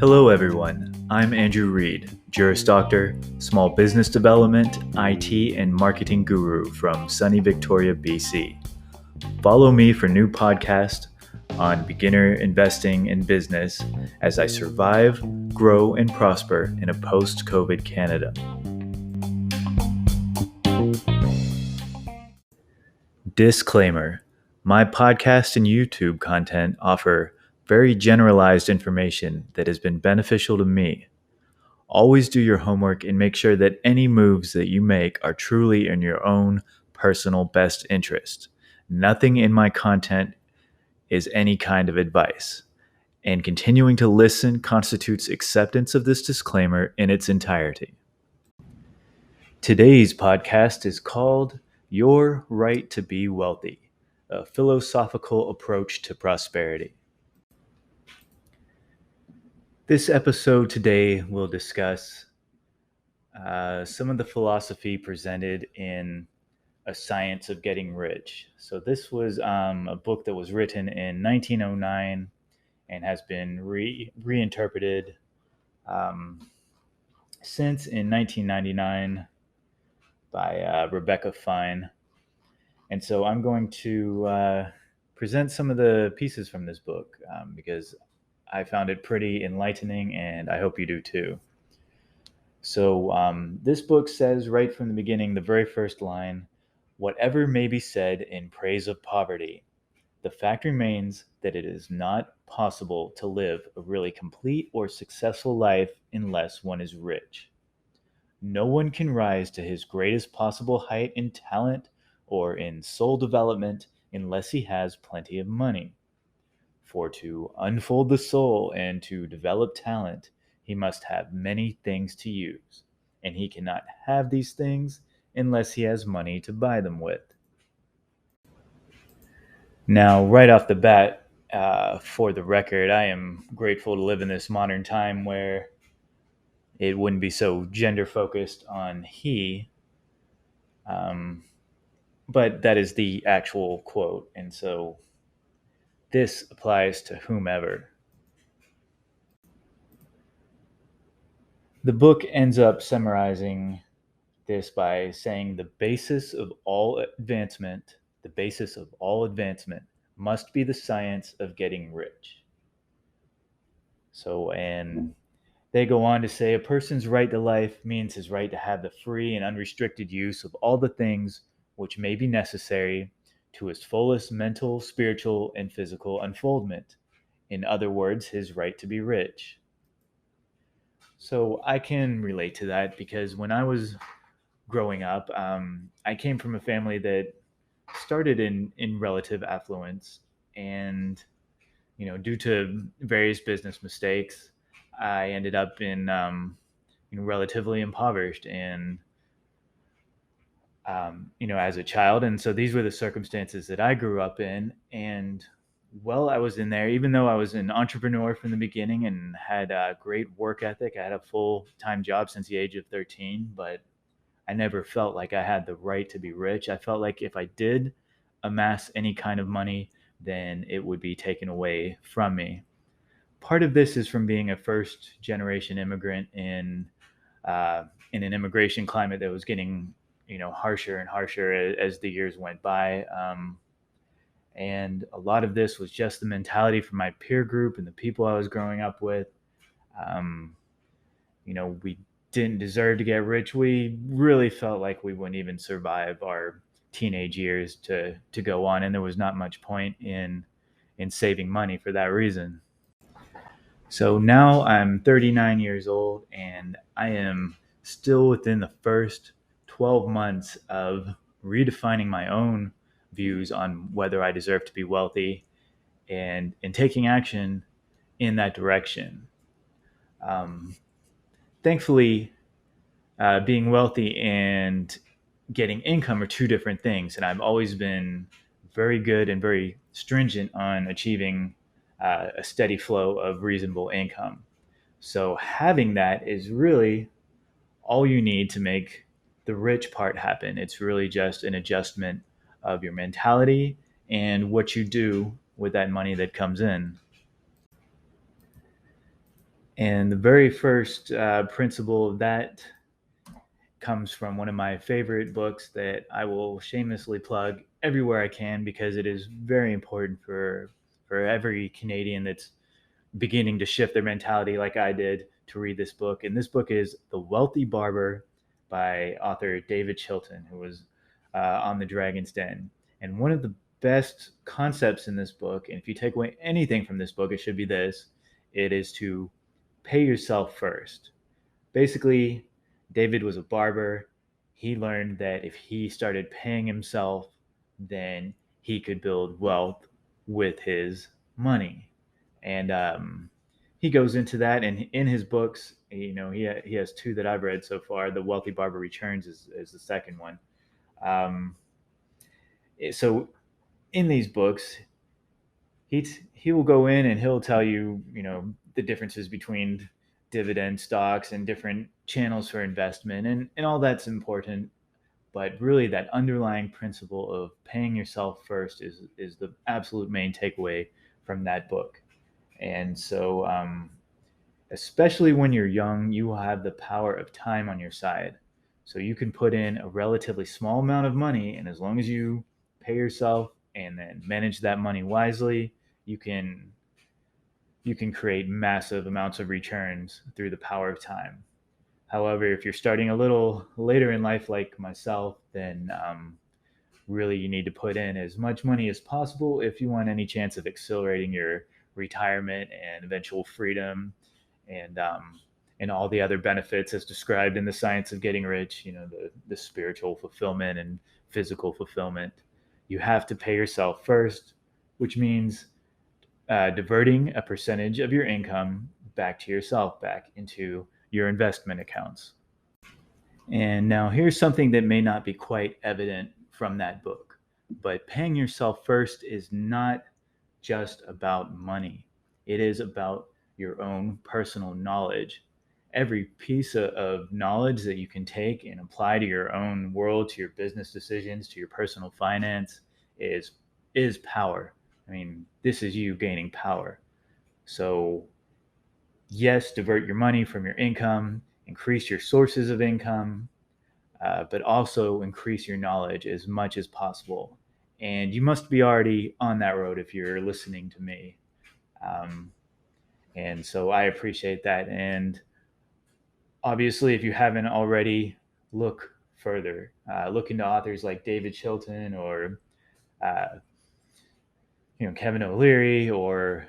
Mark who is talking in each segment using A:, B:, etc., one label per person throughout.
A: Hello everyone, I'm Andrew Reed, Juris Doctor, Small Business Development, IT, and Marketing Guru from sunny Victoria, BC. Follow me for new podcasts on beginner investing and business as I survive, grow, and prosper in a post-COVID Canada. Disclaimer: my podcast and YouTube content offer very generalized information that has been beneficial to me. Always do your homework and make sure that any moves that you make are truly in your own personal best interest. Nothing in my content is any kind of advice, and continuing to listen constitutes acceptance of this disclaimer in its entirety. Today's podcast is called Your Right to Be Wealthy, a philosophical approach to prosperity. This episode today will discuss some of the philosophy presented in A Science of Getting Rich. So this was a book that was written in 1909 and has been reinterpreted since in 1999 by Rebecca Fine. And so I'm going to present some of the pieces from this book because I found it pretty enlightening, and I hope you do too. So this book says right from the beginning, the very first line, "Whatever may be said in praise of poverty, the fact remains that it is not possible to live a really complete or successful life unless one is rich. No one can rise to his greatest possible height in talent or in soul development unless he has plenty of money. For to unfold the soul and to develop talent, he must have many things to use, and he cannot have these things unless he has money to buy them with." Now, right off the bat, for the record, I am grateful to live in this modern time where it wouldn't be so gender focused on he, but that is the actual quote, and so this applies to whomever. The book ends up summarizing this by saying the basis of all advancement must be the science of getting rich. So, and they go on to say a person's right to life means his right to have the free and unrestricted use of all the things which may be necessary to his fullest mental, spiritual, and physical unfoldment. In other words, his right to be rich. So I can relate to that because when I was growing up, I came from a family that started in relative affluence, and due to various business mistakes, I ended up in relatively impoverished and as a child. And so these were the circumstances that I grew up in. And well, I was in there, even though I was an entrepreneur from the beginning and had a great work ethic. I had a full-time job since the age of 13, but I never felt like I had the right to be rich. I felt like if I did amass any kind of money, then it would be taken away from me. Part of this is from being a first-generation immigrant in an immigration climate that was getting harsher and harsher as the years went by. And a lot of this was just the mentality from my peer group and the people I was growing up with. We didn't deserve to get rich. We really felt like we wouldn't even survive our teenage years to go on, and there was not much point in saving money for that reason. So now I'm 39 years old, and I am still within the first 12 months of redefining my own views on whether I deserve to be wealthy and taking action in that direction. Thankfully, being wealthy and getting income are two different things, and I've always been very good and very stringent on achieving a steady flow of reasonable income. So having that is really all you need to make the rich part happen. It's really just an adjustment of your mentality and what you do with that money that comes in. And the very first principle of that comes from one of my favorite books that I will shamelessly plug everywhere I can because it is very important for every Canadian that's beginning to shift their mentality like I did to read this book. And this book is The Wealthy Barber by author David Chilton, who was on The Dragon's Den. And one of the best concepts in this book, and if you take away anything from this book, it should be this: it is to pay yourself first. Basically, David was a barber. He learned that if he started paying himself, then he could build wealth with his money. And he goes into that, and in his books, he has two that I've read so far. The Wealthy Barber Returns is the second one. Um, so in these books, he will go in and he'll tell you, the differences between dividend stocks and different channels for investment, and all that's important. But really, that underlying principle of paying yourself first is the absolute main takeaway from that book. And so, especially when you're young, you will have the power of time on your side. So you can put in a relatively small amount of money, and as long as you pay yourself and then manage that money wisely, you can you can create massive amounts of returns through the power of time. However, if you're starting a little later in life, like myself, then really you need to put in as much money as possible if you want any chance of accelerating your retirement and eventual freedom, and all the other benefits as described in the Science of Getting Rich. The spiritual fulfillment and physical fulfillment. You have to pay yourself first, which means diverting a percentage of your income back to yourself, back into your investment accounts. And now here's something that may not be quite evident from that book, but paying yourself first is not just about money. It is about your own personal knowledge. Every piece of knowledge that you can take and apply to your own world, to your business decisions, to your personal finance is power. I mean, this is you gaining power. So, yes, divert your money from your income, increase your sources of income, but also increase your knowledge as much as possible. And you must be already on that road if you're listening to me. Um, and so I appreciate that. And obviously, if you haven't already, look further. Look into authors like David Chilton or uh, Kevin O'Leary or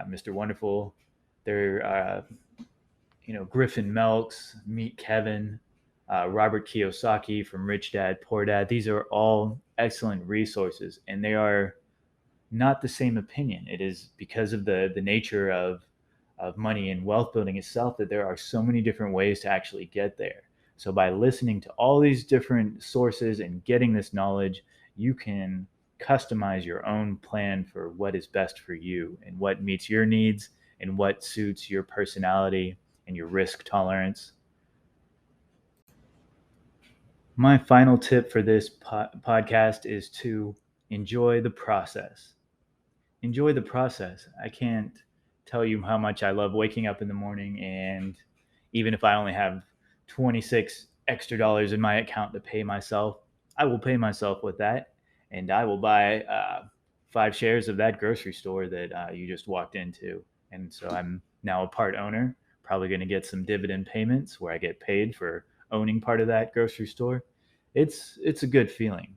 A: Mr. Wonderful. They're Griffin Melks, Meet Kevin, Robert Kiyosaki from Rich Dad Poor Dad. These are all excellent resources, and they are not the same opinion. It is because of the nature of money and wealth building itself that there are so many different ways to actually get there. So by listening to all these different sources and getting this knowledge, you can customize your own plan for what is best for you and what meets your needs and what suits your personality and your risk tolerance. My final tip for this podcast is to enjoy the process. Enjoy the process. I can't tell you how much I love waking up in the morning, and even if I only have 26 extra dollars in my account to pay myself, I will pay myself with that, and I will buy 5 shares of that grocery store that you just walked into. And so I'm now a part owner, probably going to get some dividend payments where I get paid for owning part of that grocery store. It's a good feeling,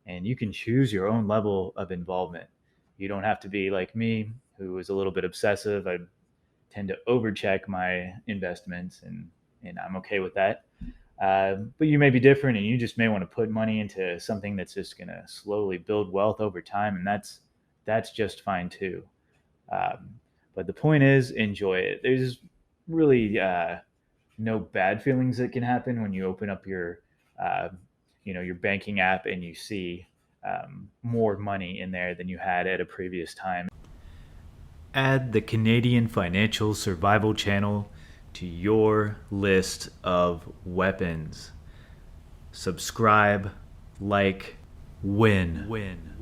A: and you can choose your own level of involvement. You don't have to be like me, who is a little bit obsessive. I tend to overcheck my investments, and I'm okay with that. But you may be different, and you just may want to put money into something that's just going to slowly build wealth over time, and that's just fine too. Um, but the point is, enjoy it. There's really no bad feelings that can happen when you open up uh, your banking app and you see more money in there than you had at a previous time. Add the Canadian Financial Survival Channel to your list of weapons. Subscribe, like, win.